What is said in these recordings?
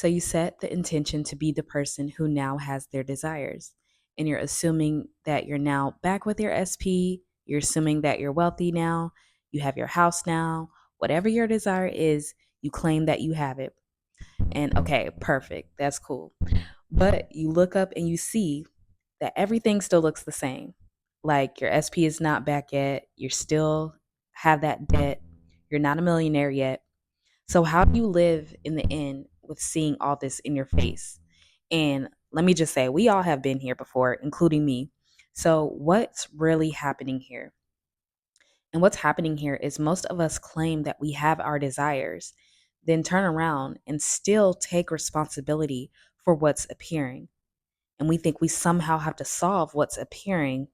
So you set the intention to be the person who now has their desires. And you're assuming that you're now back with your SP. You're assuming that you're wealthy now. You have your house now. Whatever your desire is, you claim that you have it. And okay, perfect. That's cool. But you look up and you see that everything still looks the same. Like your SP is not back yet. You still have that debt. You're not a millionaire yet. So, how do you live in the end with seeing all this in your face? And let me just say, we all have been here before, including me. So, what's really happening here? And what's happening here is most of us claim that we have our desires, then turn around and still take responsibility for what's appearing. And we think we somehow have to solve what's appearing.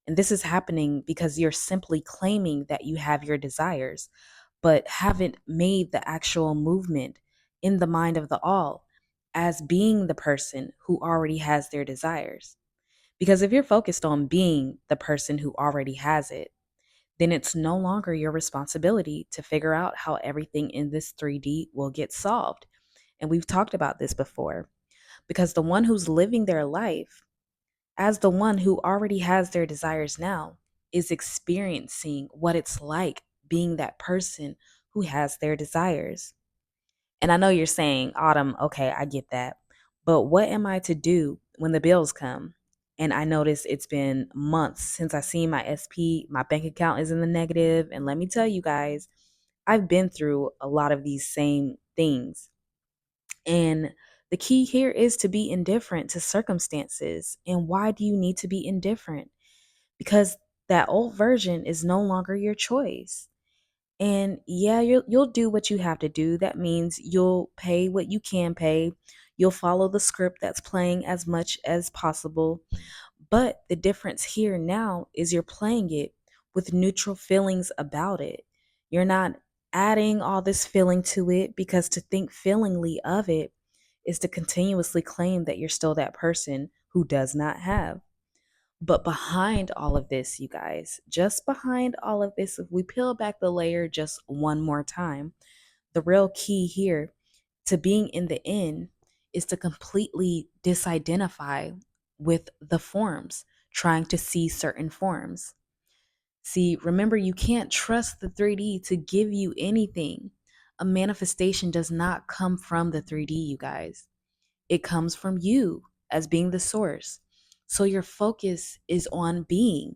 And this is happening because you're simply claiming that you have your desires, but haven't made the actual movement in the mind of the all as being the person who already has their desires. Because if you're focused on being the person who already has it, then it's no longer your responsibility to figure out how everything in this 3D will get solved. And we've talked about this before because the one who's living their life as the one who already has their desires now is experiencing what it's like being that person who has their desires. And I know you're saying, Autumn, okay, I get that. But what am I to do when the bills come? And I notice it's been months since I seen my SP. My bank account is in the negative. And let me tell you guys, I've been through a lot of these same things. And the key here is to be indifferent to circumstances. And why do you need to be indifferent? Because that old version is no longer your choice. And yeah, you'll do what you have to do. That means you'll pay what you can pay. You'll follow the script that's playing as much as possible. But the difference here now is you're playing it with neutral feelings about it. You're not adding all this feeling to it because to think feelingly of it is to continuously claim that you're still that person who does not have. But behind all of this, you guys, just behind all of this, if we peel back the layer just one more time, the real key here to being in the end is to completely disidentify with the forms, trying to see certain forms. See, remember, you can't trust the 3D to give you anything. A manifestation does not come from the 3D, you guys. It comes from you as being the source. So your focus is on being.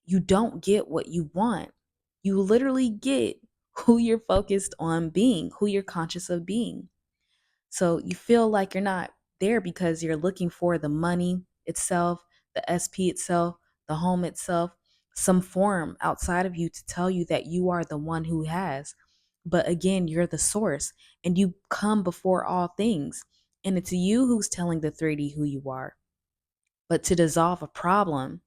You don't get what you want. You literally get who you're focused on being, who you're conscious of being. So you feel like you're not there because you're looking for the money itself, the SP itself, the home itself, some form outside of you to tell you that you are the one who has. But again, you're the source and you come before all things. And it's you who's telling the 3D who you are. But to dissolve a problem,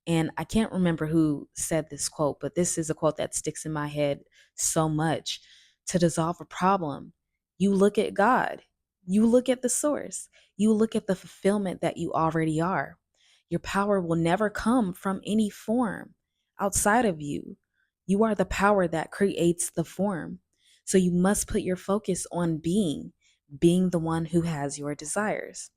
and I can't remember who said this quote, but this is a quote that sticks in my head so much. To dissolve a problem, you look at God, you look at the source, you look at the fulfillment that you already are. Your power will never come from any form outside of you. You are the power that creates the form. So you must put your focus on being the one who has your desires.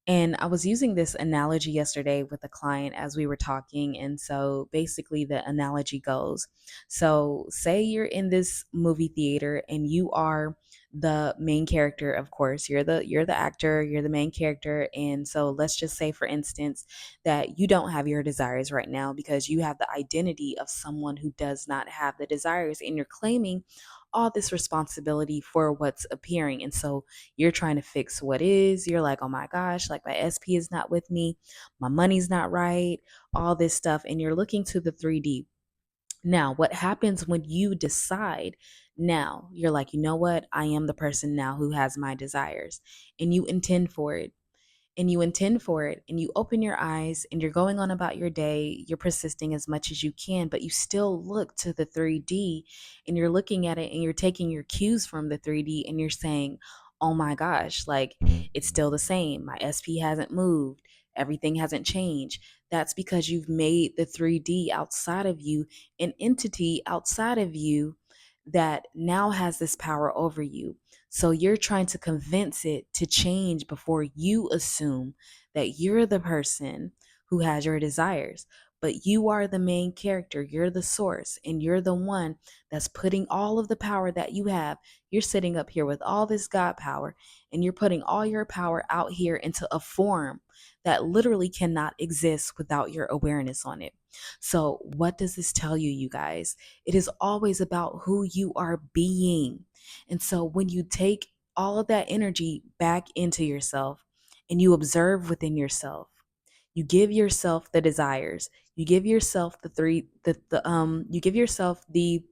And I was using this analogy yesterday with a client as we were talking. And so basically, the analogy goes, so say you're in this movie theater and you are the main character. Of course, you're the actor, you're the main character. And so let's just say, for instance, that you don't have your desires right now because you have the identity of someone who does not have the desires, and you're claiming all this responsibility for what's appearing. And so you're trying to fix what is. You're like, oh my gosh, like my SP is not with me, my money's not right, all this stuff. And you're looking to the 3D. Now, what happens when you decide now? You're like, you know what? I am the person now who has my desires, and you intend for it and you intend for it and you open your eyes and you're going on about your day, you're persisting as much as you can, but you still look to the 3D and you're looking at it and you're taking your cues from the 3D and you're saying, oh my gosh, like it's still the same. My SP hasn't moved. Everything hasn't changed. That's because you've made the 3D outside of you an entity outside of you that now has this power over you. So you're trying to convince it to change before you assume that you're the person who has your desires. But you are the main character, you're the source, and you're the one that's putting all of the power that you have. You're sitting up here with all this God power, and you're putting all your power out here into a form that literally cannot exist without your awareness on it. So, what does this tell you, you guys? It is always about who you are being. And so, when you take all of that energy back into yourself and you observe within yourself, you give yourself the desires, you give yourself you give yourself the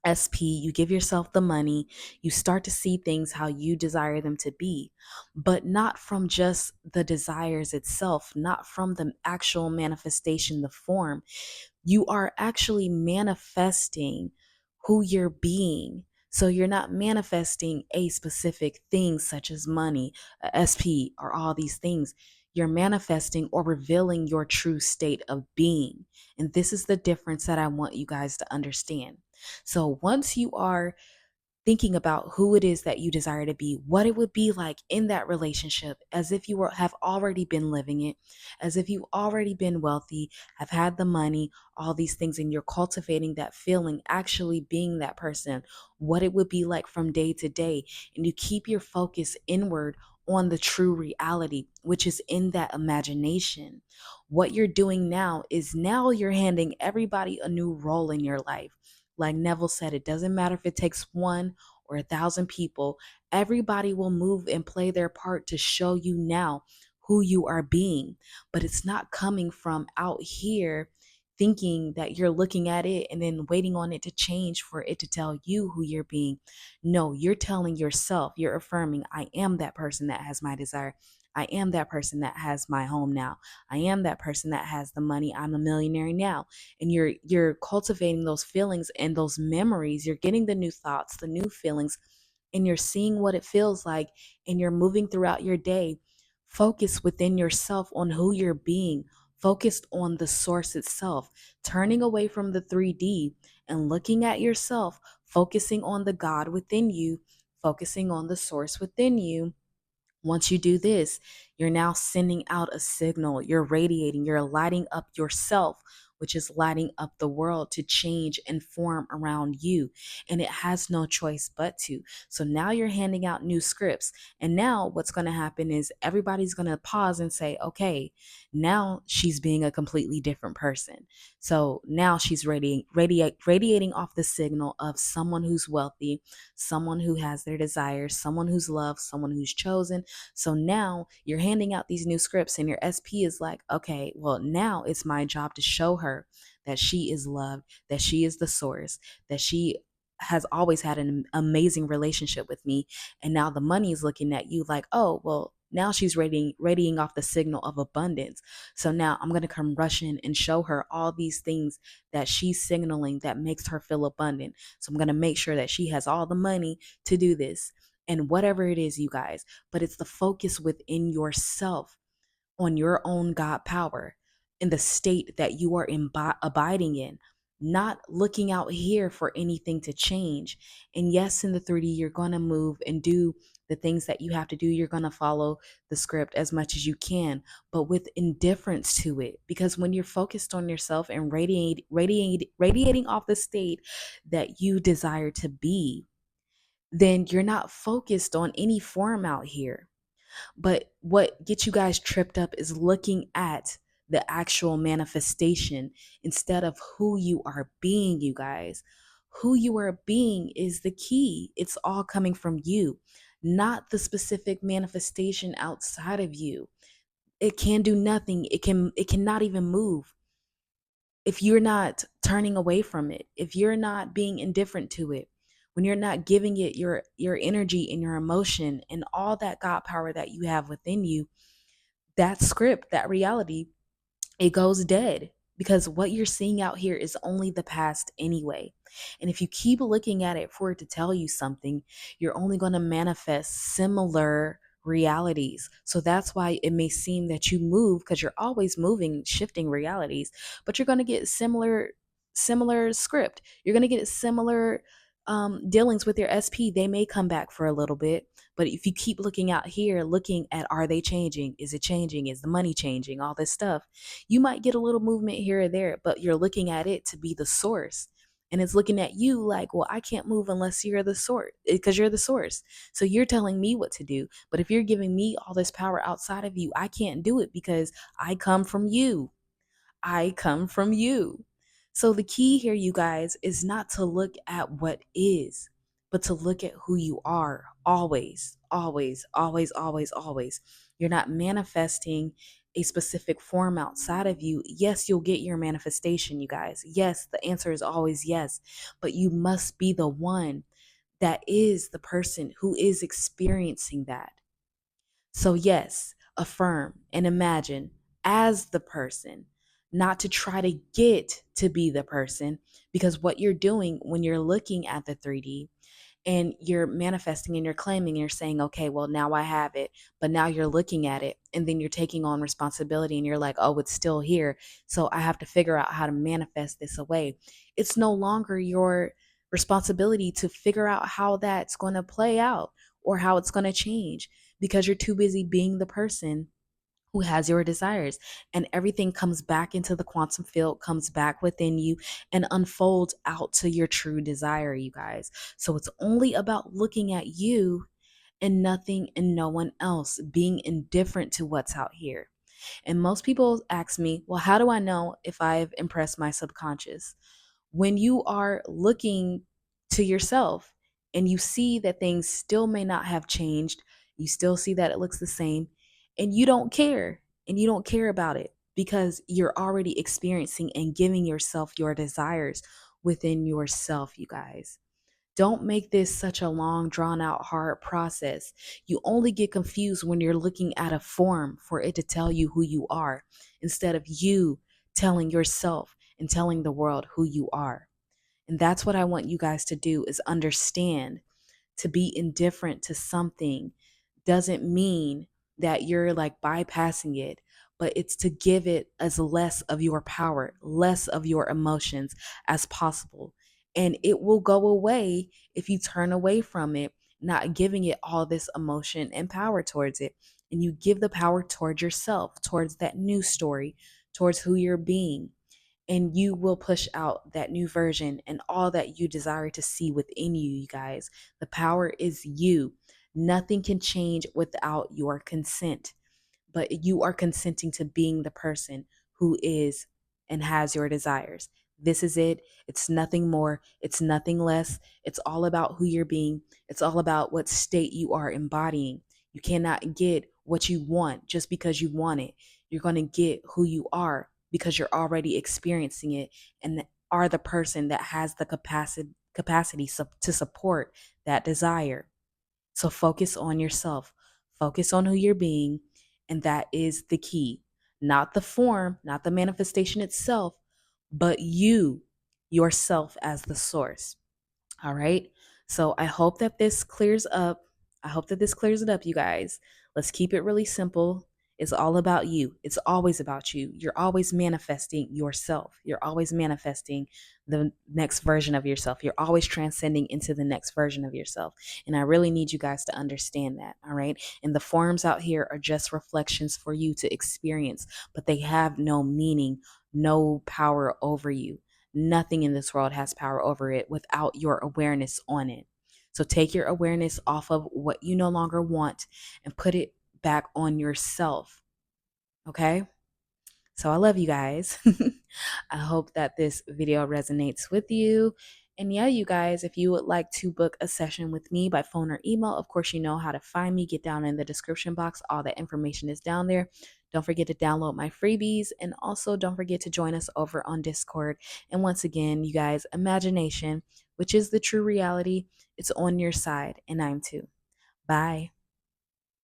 SP, you give yourself the money, you start to see things how you desire them to be, but not from just the desires itself, not from the actual manifestation, the form. You are actually manifesting who you're being. So you're not manifesting a specific thing such as money, SP, or all these things. You're manifesting or revealing your true state of being. And this is the difference that I want you guys to understand. So once you are thinking about who it is that you desire to be, what it would be like in that relationship, as if have already been living it, as if you've already been wealthy, have had the money, all these things, and you're cultivating that feeling, actually being that person, what it would be like from day to day. And you keep your focus inward on the true reality, which is in that imagination. What you're doing now is now you're handing everybody a new role in your life. Like Neville said, it doesn't matter if it takes one or 1,000 people, everybody will move and play their part to show you now who you are being. But it's not coming from out here thinking that you're looking at it and then waiting on it to change for it to tell you who you're being. No, you're telling yourself, you're affirming, I am that person that has my desire. I am that person that has my home now. I am that person that has the money. I'm a millionaire now. And you're cultivating those feelings and those memories. You're getting the new thoughts, the new feelings, and you're seeing what it feels like, and you're moving throughout your day. Focus within yourself on who you're being, focused on the source itself, turning away from the 3D and looking at yourself, focusing on the God within you, focusing on the source within you. Once you do this, you're now sending out a signal. You're radiating, you're lighting up yourself, which is lighting up the world to change and form around you. And it has no choice but to. So now you're handing out new scripts. And now what's going to happen is everybody's going to pause and say, okay, now she's being a completely different person. So now she's radiating off the signal of someone who's wealthy, someone who has their desires, someone who's loved, someone who's chosen. So now you're handing out these new scripts, and your SP is like, okay, well, now it's my job to show her that she is loved, that she is the source, that she has always had an amazing relationship with me. And now the money is looking at you like, oh, well, now she's radiating off the signal of abundance. So now I'm going to come rush in and show her all these things that she's signaling that makes her feel abundant. So I'm going to make sure that she has all the money to do this. And whatever it is, you guys, but it's the focus within yourself on your own God power in the state that you are abiding in, not looking out here for anything to change. And yes, in the 3D, you're going to move and do the things that you have to do. You're going to follow the script as much as you can, but with indifference to it. Because when you're focused on yourself and radiating off the state that you desire to be, then you're not focused on any form out here. But what gets you guys tripped up is looking at the actual manifestation instead of who you are being, you guys. Who you are being is the key. It's all coming from you, not the specific manifestation outside of you. It can do nothing. It cannot even move if you're not turning away from it, if you're not being indifferent to it, when you're not giving it your energy and your emotion and all that God power that you have within you, that script, that reality, it goes dead, because what you're seeing out here is only the past anyway. And if you keep looking at it for it to tell you something, you're only going to manifest similar realities. So that's why it may seem that you move, because you're always moving, shifting realities, but you're going to get similar script. You're going to get similar dealings with your SP, they may come back for a little bit. But if you keep looking out here, looking at, are they changing? Is it changing? Is the money changing? All this stuff, you might get a little movement here or there, but you're looking at it to be the source. And it's looking at you like, well, I can't move unless you're the source, because you're the source. So you're telling me what to do. But if you're giving me all this power outside of you, I can't do it because I come from you. I come from you. So the key here, you guys, is not to look at what is, but to look at who you are. Always, always, always, always, always. You're not manifesting a specific form outside of you. Yes, you'll get your manifestation, you guys. Yes, the answer is always yes, but you must be the one that is the person who is experiencing that. So, yes, affirm and imagine as the person, not to try to get to be the person, because what you're doing when you're looking at the 3D and you're manifesting and you're claiming, you're saying, okay, well, now I have it. But now you're looking at it and then you're taking on responsibility and you're like, oh, it's still here. So I have to figure out how to manifest this away. It's no longer your responsibility to figure out how that's going to play out or how it's going to change, because you're too busy being the person who has your desires. And everything comes back into the quantum field, comes back within you, and unfolds out to your true desire, you guys. So it's only about looking at you and nothing and no one else, being indifferent to what's out here. And most people ask me, well, how do I know if I've impressed my subconscious? When you are looking to yourself and you see that things still may not have changed, you still see that it looks the same, and you don't care about it because you're already experiencing and giving yourself your desires within yourself, you guys. Don't make this such a long, drawn out, hard process. You only get confused when you're looking at a form for it to tell you who you are instead of you telling yourself and telling the world who you are. And that's what I want you guys to do, is understand. To be indifferent to something doesn't mean that you're like bypassing it, but it's to give it as less of your power, less of your emotions as possible. And it will go away if you turn away from it, not giving it all this emotion and power towards it. And you give the power towards yourself, towards that new story, towards who you're being, and you will push out that new version and all that you desire to see within you, you guys. The power is you. Nothing can change without your consent, but you are consenting to being the person who is and has your desires. This is it. It's nothing more. It's nothing less. It's all about who you're being. It's all about what state you are embodying. You cannot get what you want just because you want it. You're going to get who you are because you're already experiencing it and are the person that has the capacity to support that desire. So focus on yourself, focus on who you're being, and that is the key. Not the form, not the manifestation itself, but you, yourself as the source. All right. So I hope that this clears up. I hope that this clears it up, you guys. Let's keep it really simple. It's all about you. It's always about you. You're always manifesting yourself. You're always manifesting the next version of yourself. You're always transcending into the next version of yourself. And I really need you guys to understand that. All right. And the forms out here are just reflections for you to experience, but they have no meaning, no power over you. Nothing in this world has power over it without your awareness on it. So take your awareness off of what you no longer want and put it back on yourself. Okay? So I love you guys. I hope that this video resonates with you. And yeah, you guys, if you would like to book a session with me by phone or email, of course, you know how to find me. Get down in the description box. All that information is down there. Don't forget to download my freebies. And also don't forget to join us over on Discord. And once again, you guys, imagination, which is the true reality, it's on your side. And I'm too. Bye.